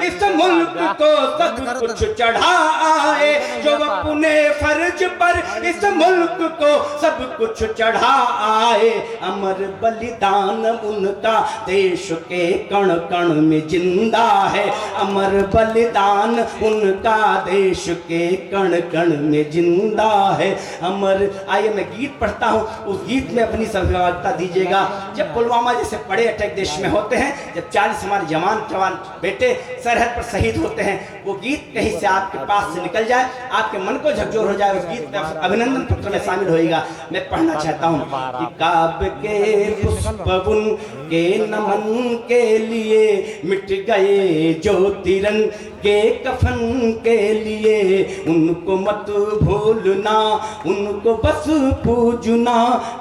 इस मुल्क को सब कुछ चढ़ाए, जो अपने फर्ज पर इस मुल्क को सब कुछ चढ़ाए। अमर बलिदान उनका देश के कण कण में जिंदा है, अमर बलिदान उनका देश के कण कण में जिंदा है। अमर, आइए मैं गीत पढ़ता हूँ, उस गीत में अपनी सहभागिता दीजिएगा। जब पुलवामा जैसे बड़े अटैक देश में होते हैं, जब 40 हमारे जवान बेटे सरहद पर शहीद होते हैं, वो गीत कहीं से आपके पास से निकल जाए, आपके मन को झकझोर हो जाए, उस गीत में अभिनंदन पत्र में शामिल होएगा। मैं पढ़ना चाहता हूँ कि काब के पुष्प बुन के नमन के लिए मिट गए जो तिरंग के कफन के लिए, उनको मत भूलना, उनको बस पूजना,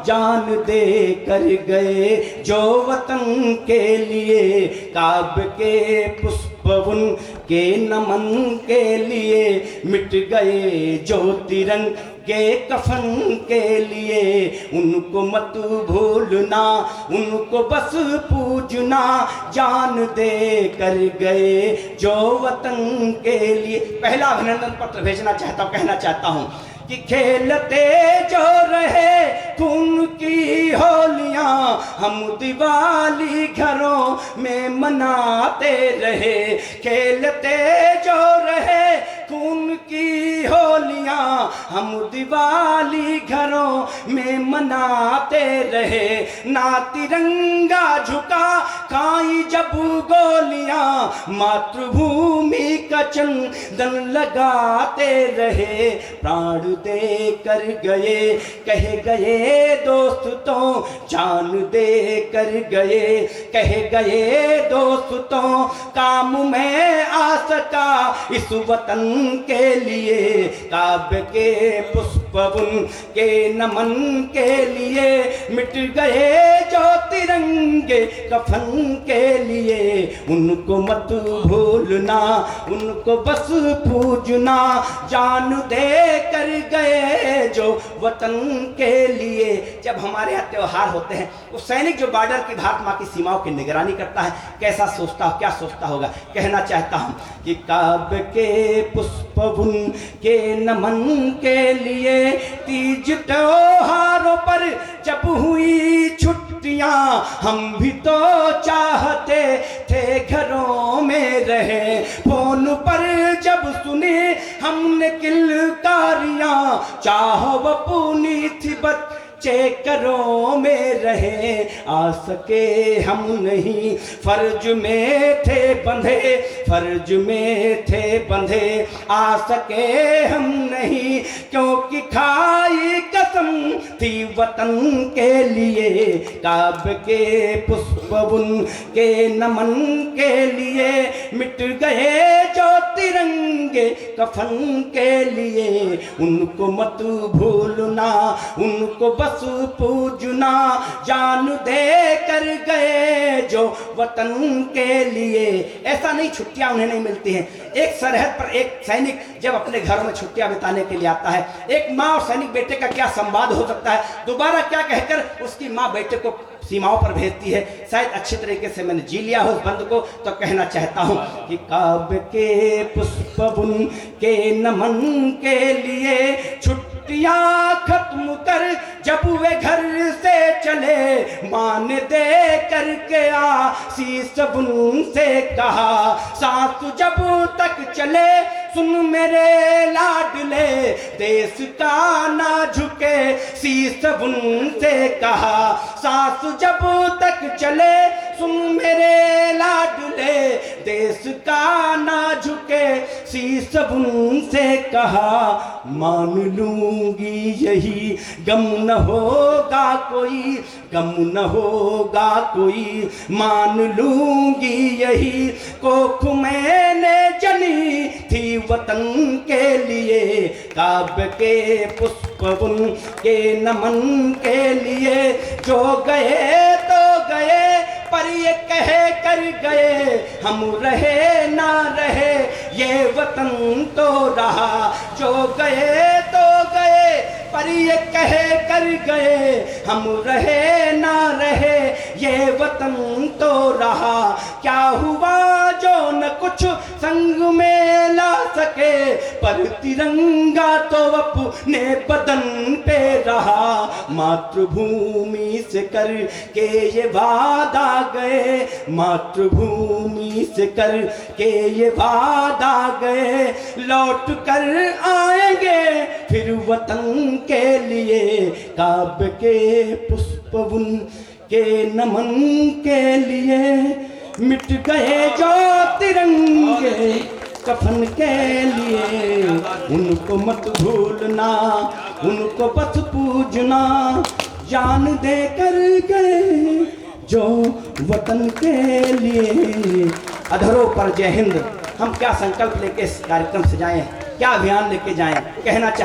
जान दे कर गए जो वतन के लिए। काब के पुष्प उनके नमन के लिए मिट गए जो तिरंग के कफन के लिए, उनको मत भूलना, उनको बस पूजना, जान दे कर गए जो वतन के लिए। पहला अभिनंदन पत्र भेजना चाहता हूँ, कहना चाहता हूँ कि खेलते जो रहे खून की होलियां, हम दिवाली घरों में मनाते रहे। खेलते जो रहे खून की होलियां, हम दिवाली घरों में मनाते रहे। ना तिरंगा झुका खाई जब गोलियां, मातृभूमि का चंदन लगाते रहे। प्राण दे कर गए कह गए दोस्तों, जान दे कर गए कह गए दोस्तों, काम में आ सका इस वतन के लिए। काव्य के पुष्प बुन के नमन के लिए मिट गए जो तिरंगे कफन के लिए, उनको मत भूलना, उनको बस पूजना, जान दे कर गए जो वतन के लिए। जब हमारे यहाँ त्योहार होते हैं, वो सैनिक जो बॉर्डर की भारत माँ की सीमाओं की निगरानी करता है, कैसा सोचता हो, क्या सोचता होगा। कहना चाहता हूँ कि काव्य के पुष्प बुन के नमन के लिए, तीज त्योहारों पर जब हुई छुट्टियां, हम भी तो चाहते थे घरों में रहे। फोन पर जब सुने हमने किलकारियां, चाहो अपनी थी बच्चे करों में रहे। आ सके हम नहीं फर्ज में थे बंधे, फर्ज में थे बंधे, आ सके हम नहीं, क्योंकि खाई कसम थी वतन के लिए। काव्य के पुष्प बुन के नमन के लिए मिट गए जो तिरंगे कफन के लिए, उनको मत भूलना, उनको बस पूजना, जान दे कर गए जो वतन के लिए। ऐसा नहीं छुट्टियां उन्हें नहीं मिलती हैं। एक सरहद पर एक सैनिक जब अपने घर में छुट्टियां बिताने के लिए आता है, एक माँ और सैनिक बेटे का क्या संवाद हो सकता है, दोबारा क्या कहकर उसकी माँ बेटे को सीमाओं पर भेजती है। शायद अच्छी तरीके से मैंने जी लिया हो उस बंद को, तो कहना चाहता हूँ कि काव्य के पुष्प बुन के नमन के लिए, छुट्टियां खत्म कर जब वे घर से चले, मान दे करके आशीष बुन से कहा, सास जब तक चले सुन मेरे लाडले, देश का ना झुके शीश बुन से कहा। सास जब तक चले सुन मेरे लाडले, देश का ना झुके शीश बुन से कहा। मान लूंगी यही गम न होगा कोई, गम न होगा कोई, मान लूंगी यही कोख मैंने जनी थी वतन के लिए। काव्य के पुष्प बुन के नमन के लिए, जो गए तो गए पर ये कह कर गए, हम रहे ना रहे ये वतन तो रहा। जो गए तो गए पर ये कह कर गए, हम रहे ना रहे ये वतन तो रहा। क्या हुआ जो न कुछ संग में ला सके, पर तिरंगा तो अपने बदन पे रहा। मातृभूमि से कर के ये वादा गए, मातृभूमि से कर के ये वादा गए, लौट कर आएंगे फिर वतन के लिए। काव्य के पुष्प उन के नमन के लिए, मिट गए जो तिरंगे कफन के लिए। उनको मत भूलना, उनको बस पूजना, जान दे कर गए जो वतन के लिए। अधरों पर जय हिंद। हम क्या संकल्प लेके इस कार्यक्रम से जाएं, क्या अभियान लेके जाएं, कहना चाहिए।